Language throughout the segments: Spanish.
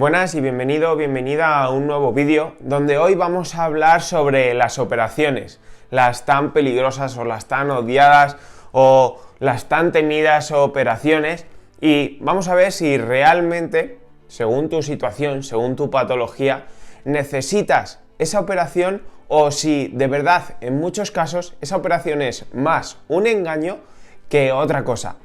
Buenas y bienvenida a un nuevo vídeo donde hoy vamos a hablar sobre las operaciones, las tan peligrosas o las tan odiadas o las tan temidas operaciones, y vamos a ver si realmente, según tu situación, según tu patología, necesitas esa operación o si de verdad en muchos casos esa operación es más un engaño que otra cosa.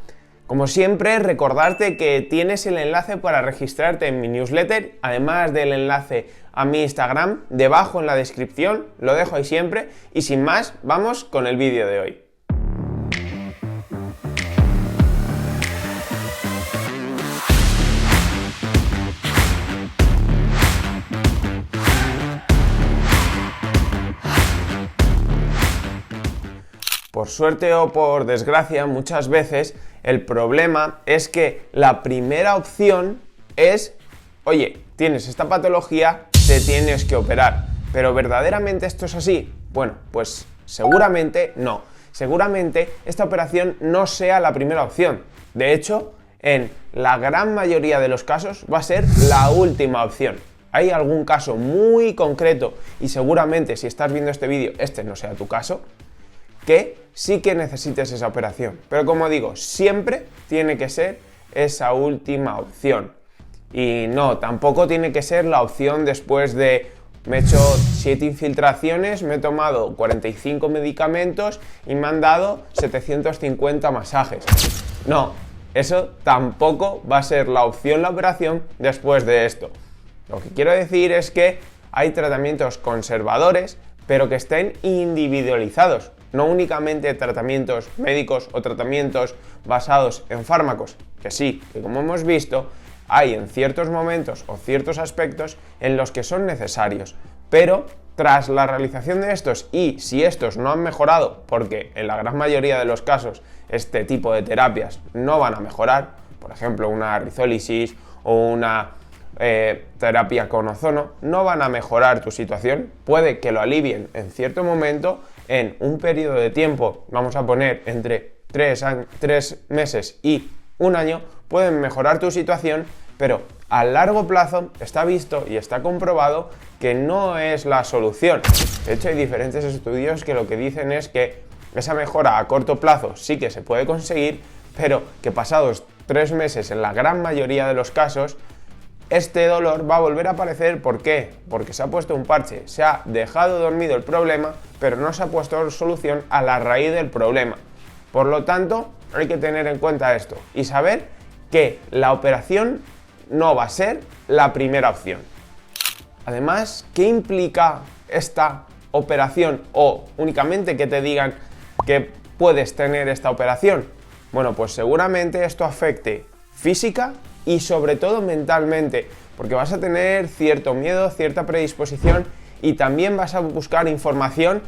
Como siempre, recordarte que tienes el enlace para registrarte en mi newsletter, además del enlace a mi Instagram, debajo en la descripción, lo dejo ahí siempre, y sin más, vamos con el vídeo de hoy. Por suerte o por desgracia, muchas veces el problema es que la primera opción es, oye, tienes esta patología, te tienes que operar. ¿Pero verdaderamente esto es así? Bueno, pues seguramente no. Seguramente esta operación no sea la primera opción. De hecho, en la gran mayoría de los casos va a ser la última opción. Hay algún caso muy concreto, y seguramente si estás viendo este vídeo, este no sea tu caso, que sí que necesites esa operación. Pero como digo, siempre tiene que ser esa última opción. Y no, tampoco tiene que ser la opción después de me he hecho 7 infiltraciones, me he tomado 45 medicamentos y me han dado 750 masajes. No, eso tampoco va a ser la opción, la operación después de esto. Lo que quiero decir es que hay tratamientos conservadores, pero que estén individualizados. No únicamente tratamientos médicos o tratamientos basados en fármacos, que sí, que como hemos visto, hay en ciertos momentos o ciertos aspectos en los que son necesarios, pero tras la realización de estos, y si estos no han mejorado, porque en la gran mayoría de los casos este tipo de terapias no van a mejorar, por ejemplo una rizólisis o una terapia con ozono, no van a mejorar tu situación, puede que lo alivien en cierto momento, en un periodo de tiempo, vamos a poner entre 3 meses y un año, pueden mejorar tu situación, pero a largo plazo está visto y está comprobado que no es la solución. De hecho, hay diferentes estudios que lo que dicen es que esa mejora a corto plazo sí que se puede conseguir, pero que pasados 3 meses, en la gran mayoría de los casos, este dolor va a volver a aparecer. ¿Por qué? Porque se ha puesto un parche, se ha dejado dormido el problema, pero no se ha puesto solución a la raíz del problema. Por lo tanto, hay que tener en cuenta esto y saber que la operación no va a ser la primera opción. Además, ¿qué implica esta operación o únicamente que te digan que puedes tener esta operación? Bueno, pues seguramente esto afecte física y sobre todo mentalmente, porque vas a tener cierto miedo, cierta predisposición, y también vas a buscar información,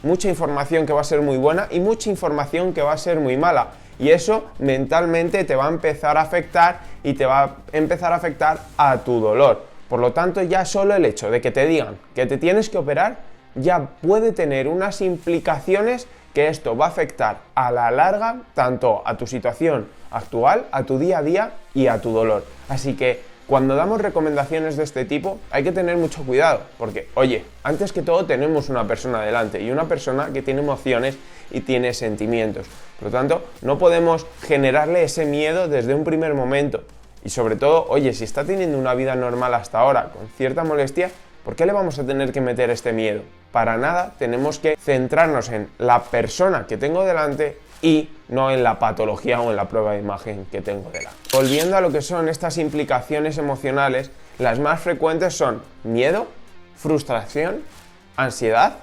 mucha información que va a ser muy buena y mucha información que va a ser muy mala, y eso mentalmente te va a empezar a afectar y te va a empezar a afectar a tu dolor. Por lo tanto, ya solo el hecho de que te digan que te tienes que operar ya puede tener unas implicaciones que esto va a afectar a la larga tanto a tu situación actual, a tu día a día y a tu dolor. Así que cuando damos recomendaciones de este tipo hay que tener mucho cuidado, porque oye, antes que todo tenemos una persona delante y una persona que tiene emociones y tiene sentimientos. Por lo tanto, no podemos generarle ese miedo desde un primer momento. Y sobre todo, oye, si está teniendo una vida normal hasta ahora con cierta molestia, ¿por qué le vamos a tener que meter este miedo? Para nada, tenemos que centrarnos en la persona que tengo delante y no en la patología o en la prueba de imagen que tengo delante. Volviendo a lo que son estas implicaciones emocionales, las más frecuentes son miedo, frustración, ansiedad,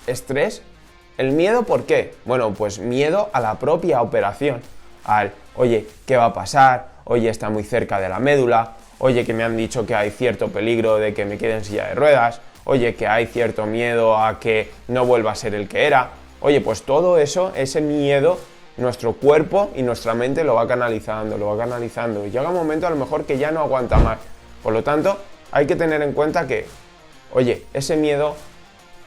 estrés. ¿El miedo por qué? Bueno, pues miedo a la propia operación, oye, ¿qué va a pasar? Oye, está muy cerca de la médula, oye, que me han dicho que hay cierto peligro de que me quede en silla de ruedas, oye, que hay cierto miedo a que no vuelva a ser el que era. Oye, pues todo eso, ese miedo, nuestro cuerpo y nuestra mente lo va canalizando y llega un momento a lo mejor que ya no aguanta más. Por lo tanto, hay que tener en cuenta que, oye, ese miedo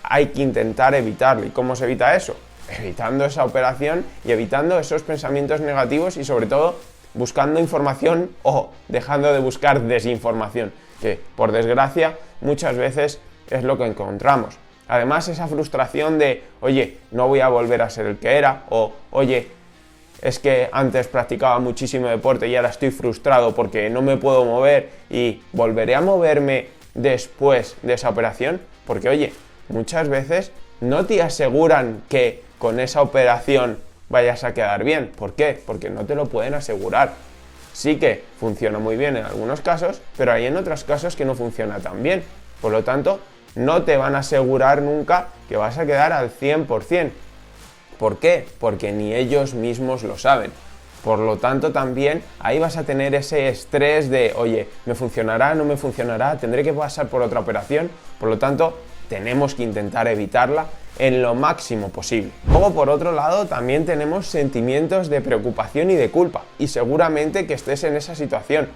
hay que intentar evitarlo. ¿Y cómo se evita eso? Evitando esa operación y evitando esos pensamientos negativos y sobre todo buscando información o dejando de buscar desinformación, que por desgracia muchas veces es lo que encontramos. Además, esa frustración de, oye, no voy a volver a ser el que era, o oye, es que antes practicaba muchísimo deporte y ahora estoy frustrado porque no me puedo mover y volveré a moverme después de esa operación, porque oye, muchas veces no te aseguran que con esa operación vayas a quedar bien. ¿Por qué? Porque no te lo pueden asegurar. Sí que funciona muy bien en algunos casos, pero hay en otros casos que no funciona tan bien. Por lo tanto, no te van a asegurar nunca que vas a quedar al 100%. ¿Por qué? Porque ni ellos mismos lo saben. Por lo tanto, también ahí vas a tener ese estrés de, oye, ¿me funcionará? ¿No me funcionará? ¿Tendré que pasar por otra operación? Por lo tanto, tenemos que intentar evitarla en lo máximo posible. Luego, por otro lado, también tenemos sentimientos de preocupación y de culpa. Y seguramente que estés en esa situación,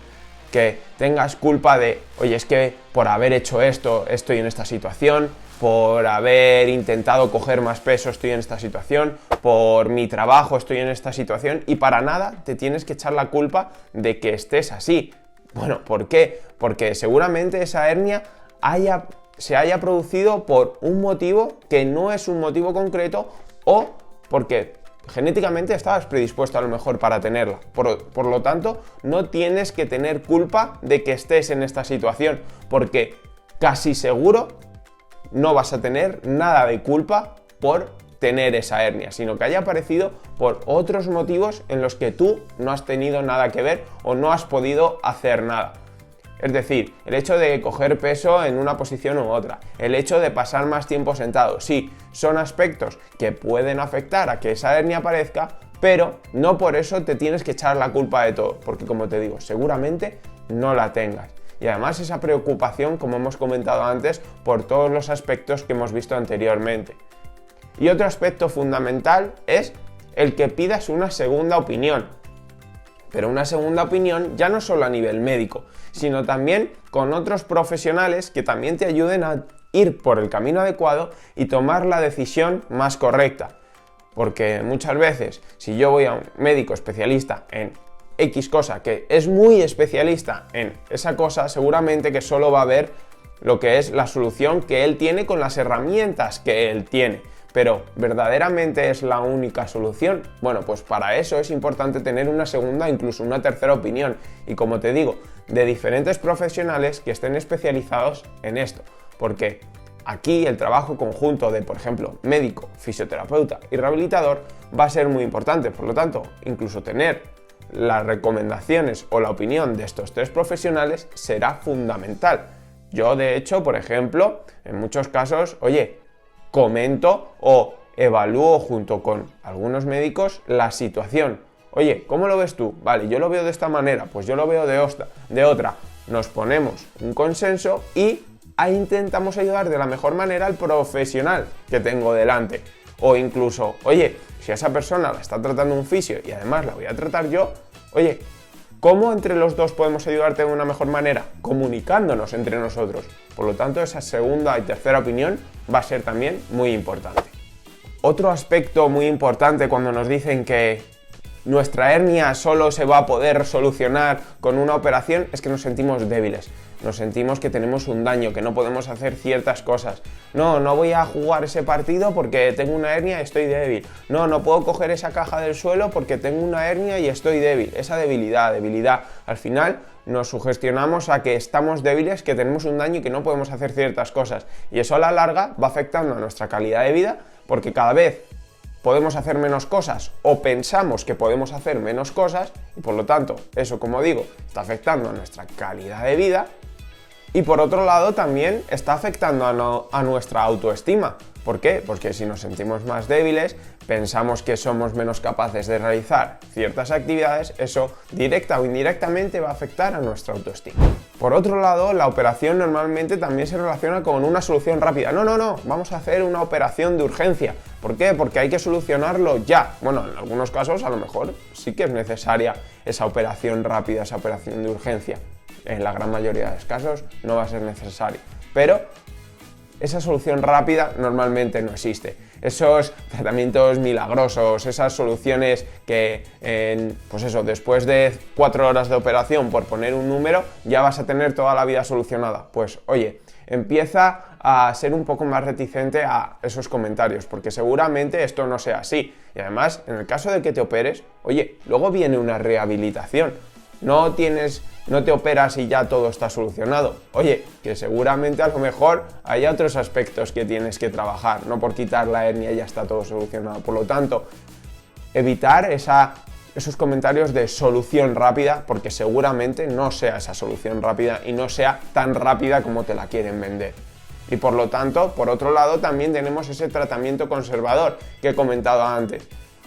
que tengas culpa de, oye, es que por haber hecho esto estoy en esta situación, por haber intentado coger más peso estoy en esta situación, por mi trabajo estoy en esta situación, y para nada te tienes que echar la culpa de que estés así. Bueno, ¿por qué? Porque seguramente esa hernia se haya producido por un motivo que no es un motivo concreto, o porque genéticamente estabas predispuesto a lo mejor para tenerla. Por lo tanto, no tienes que tener culpa de que estés en esta situación, porque casi seguro no vas a tener nada de culpa por tener esa hernia, sino que haya aparecido por otros motivos en los que tú no has tenido nada que ver o no has podido hacer nada. Es decir, el hecho de coger peso en una posición u otra, el hecho de pasar más tiempo sentado, sí, son aspectos que pueden afectar a que esa hernia aparezca, pero no por eso te tienes que echar la culpa de todo, porque como te digo, seguramente no la tengas. Y además esa preocupación, como hemos comentado antes, por todos los aspectos que hemos visto anteriormente. Y otro aspecto fundamental es el que pidas una segunda opinión. Pero una segunda opinión ya no solo a nivel médico, sino también con otros profesionales que también te ayuden a ir por el camino adecuado y tomar la decisión más correcta. Porque muchas veces, si yo voy a un médico especialista en X cosa, que es muy especialista en esa cosa, seguramente que solo va a ver lo que es la solución que él tiene con las herramientas que él tiene. Pero, ¿verdaderamente es la única solución? Bueno, pues para eso es importante tener una segunda, incluso una tercera opinión. Y como te digo, de diferentes profesionales que estén especializados en esto. Porque aquí el trabajo conjunto de, por ejemplo, médico, fisioterapeuta y rehabilitador va a ser muy importante. Por lo tanto, incluso tener las recomendaciones o la opinión de estos tres profesionales será fundamental. Yo, de hecho, por ejemplo, en muchos casos, oye, comento o evalúo junto con algunos médicos la situación. Oye, ¿cómo lo ves tú? Vale, yo lo veo de esta manera, pues yo lo veo de otra. Nos ponemos un consenso y ahí intentamos ayudar de la mejor manera al profesional que tengo delante. O incluso, oye, si a esa persona la está tratando un fisio y además la voy a tratar yo, oye, ¿cómo entre los dos podemos ayudarte de una mejor manera? Comunicándonos entre nosotros. Por lo tanto, esa segunda y tercera opinión va a ser también muy importante. Otro aspecto muy importante cuando nos dicen que nuestra hernia solo se va a poder solucionar con una operación es que nos sentimos débiles. Nos sentimos que tenemos un daño, que no podemos hacer ciertas cosas. No voy a jugar ese partido porque tengo una hernia y estoy débil. No puedo coger esa caja del suelo porque tengo una hernia y estoy débil. Esa debilidad. Al final nos sugestionamos a que estamos débiles, que tenemos un daño y que no podemos hacer ciertas cosas. Y eso a la larga va afectando a nuestra calidad de vida porque cada vez podemos hacer menos cosas o pensamos que podemos hacer menos cosas y por lo tanto eso, como digo, está afectando a nuestra calidad de vida. Y por otro lado también está afectando a nuestra autoestima. ¿Por qué? Porque si nos sentimos más débiles, pensamos que somos menos capaces de realizar ciertas actividades, eso directa o indirectamente va a afectar a nuestra autoestima. Por otro lado, la operación normalmente también se relaciona con una solución rápida. No, vamos a hacer una operación de urgencia. ¿Por qué? Porque hay que solucionarlo ya. Bueno, en algunos casos a lo mejor sí que es necesaria esa operación rápida, esa operación de urgencia. En la gran mayoría de los casos no va a ser necesario. Pero esa solución rápida normalmente no existe. Esos tratamientos milagrosos, esas soluciones que, pues eso, después de 4 horas de operación, por poner un número, ya vas a tener toda la vida solucionada. Pues oye, empieza a ser un poco más reticente a esos comentarios, porque seguramente esto no sea así. Y además, en el caso de que te operes, oye, luego viene una rehabilitación. No te operas y ya todo está solucionado. Oye, que seguramente a lo mejor hay otros aspectos que tienes que trabajar, no por quitar la hernia ya está todo solucionado. Por lo tanto, evitar esos comentarios de solución rápida, porque seguramente no sea esa solución rápida y no sea tan rápida como te la quieren vender. Y por lo tanto, por otro lado, también tenemos ese tratamiento conservador que he comentado antes.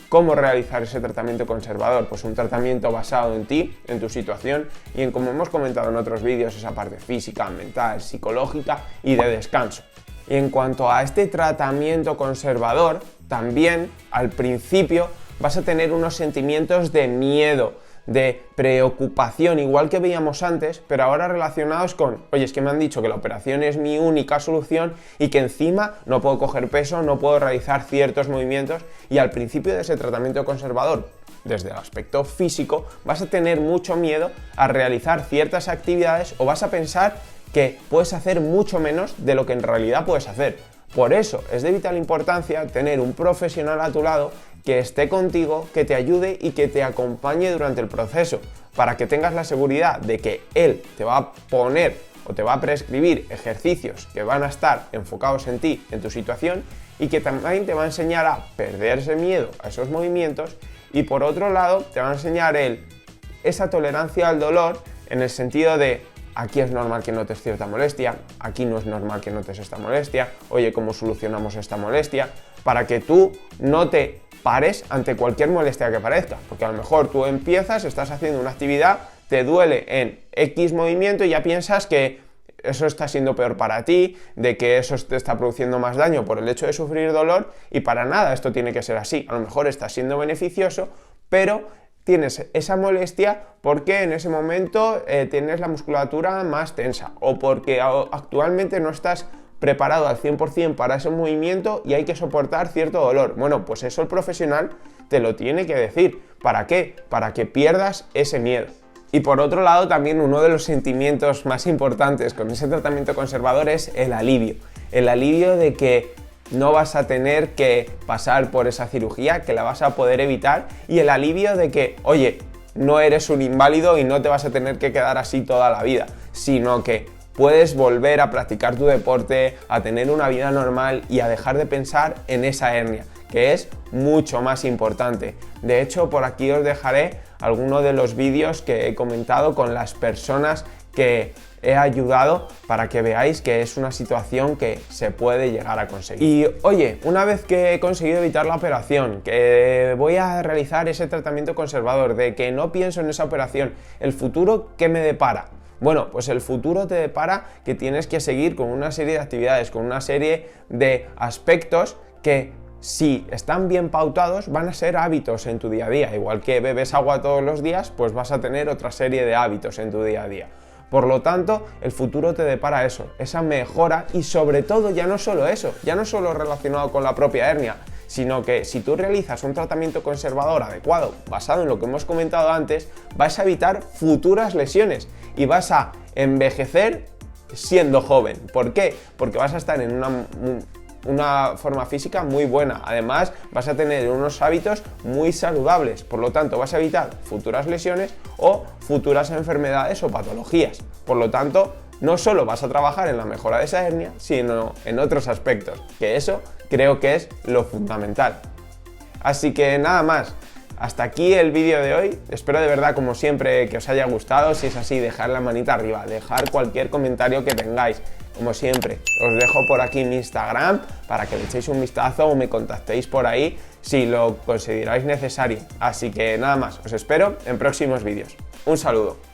¿Cómo realizar ese tratamiento conservador? Pues un tratamiento basado en ti, en tu situación y en, como hemos comentado en otros vídeos, esa parte física, mental, psicológica y de descanso. Y en cuanto a este tratamiento conservador, también al principio vas a tener unos sentimientos de miedo, de preocupación, igual que veíamos antes, pero ahora relacionados con, oye, es que me han dicho que la operación es mi única solución y que encima no puedo coger peso, no puedo realizar ciertos movimientos, y al principio de ese tratamiento conservador, desde el aspecto físico, vas a tener mucho miedo a realizar ciertas actividades o vas a pensar que puedes hacer mucho menos de lo que en realidad puedes hacer. Por eso es de vital importancia tener un profesional a tu lado que esté contigo, que te ayude y que te acompañe durante el proceso, para que tengas la seguridad de que él te va a poner o te va a prescribir ejercicios que van a estar enfocados en ti, en tu situación, y que también te va a enseñar a perder ese miedo a esos movimientos, y por otro lado te va a enseñar esa tolerancia al dolor, en el sentido de aquí es normal que notes cierta molestia, aquí no es normal que notes esta molestia, oye, ¿cómo solucionamos esta molestia? Para que tú no te pares ante cualquier molestia que parezca, porque a lo mejor tú empiezas, estás haciendo una actividad, te duele en X movimiento y ya piensas que eso está siendo peor para ti, de que eso te está produciendo más daño por el hecho de sufrir dolor, y para nada esto tiene que ser así. A lo mejor está siendo beneficioso, pero tienes esa molestia porque en ese momento tienes la musculatura más tensa, o porque actualmente no estás preparado al 100% para ese movimiento y hay que soportar cierto dolor. Bueno, pues eso el profesional te lo tiene que decir. ¿Para qué? Para que pierdas ese miedo. Y por otro lado, también uno de los sentimientos más importantes con ese tratamiento conservador es el alivio. El alivio de que no vas a tener que pasar por esa cirugía, que la vas a poder evitar, y el alivio de que, oye, no eres un inválido y no te vas a tener que quedar así toda la vida, sino que puedes volver a practicar tu deporte, a tener una vida normal y a dejar de pensar en esa hernia, que es mucho más importante. De hecho, por aquí os dejaré algunos de los vídeos que he comentado con las personas que he ayudado para que veáis que es una situación que se puede llegar a conseguir. Y oye, una vez que he conseguido evitar la operación, que voy a realizar ese tratamiento conservador, de que no pienso en esa operación, ¿el futuro qué me depara? Bueno, pues el futuro te depara que tienes que seguir con una serie de actividades, con una serie de aspectos que, si están bien pautados, van a ser hábitos en tu día a día. Igual que bebes agua todos los días, pues vas a tener otra serie de hábitos en tu día a día. Por lo tanto, el futuro te depara eso, esa mejora, y sobre todo ya no solo eso, ya no solo relacionado con la propia hernia, sino que si tú realizas un tratamiento conservador adecuado, basado en lo que hemos comentado antes, vas a evitar futuras lesiones y vas a envejecer siendo joven. ¿Por qué? Porque vas a estar en una forma física muy buena. Además, vas a tener unos hábitos muy saludables. Por lo tanto, vas a evitar futuras lesiones o futuras enfermedades o patologías. Por lo tanto, no solo vas a trabajar en la mejora de esa hernia, sino en otros aspectos, que eso creo que es lo fundamental. Así que nada más. Hasta aquí el vídeo de hoy. Espero de verdad, como siempre, que os haya gustado. Si es así, dejad la manita arriba, dejad cualquier comentario que tengáis. Como siempre, os dejo por aquí mi Instagram para que le echéis un vistazo o me contactéis por ahí si lo consideráis necesario. Así que nada más, os espero en próximos vídeos. Un saludo.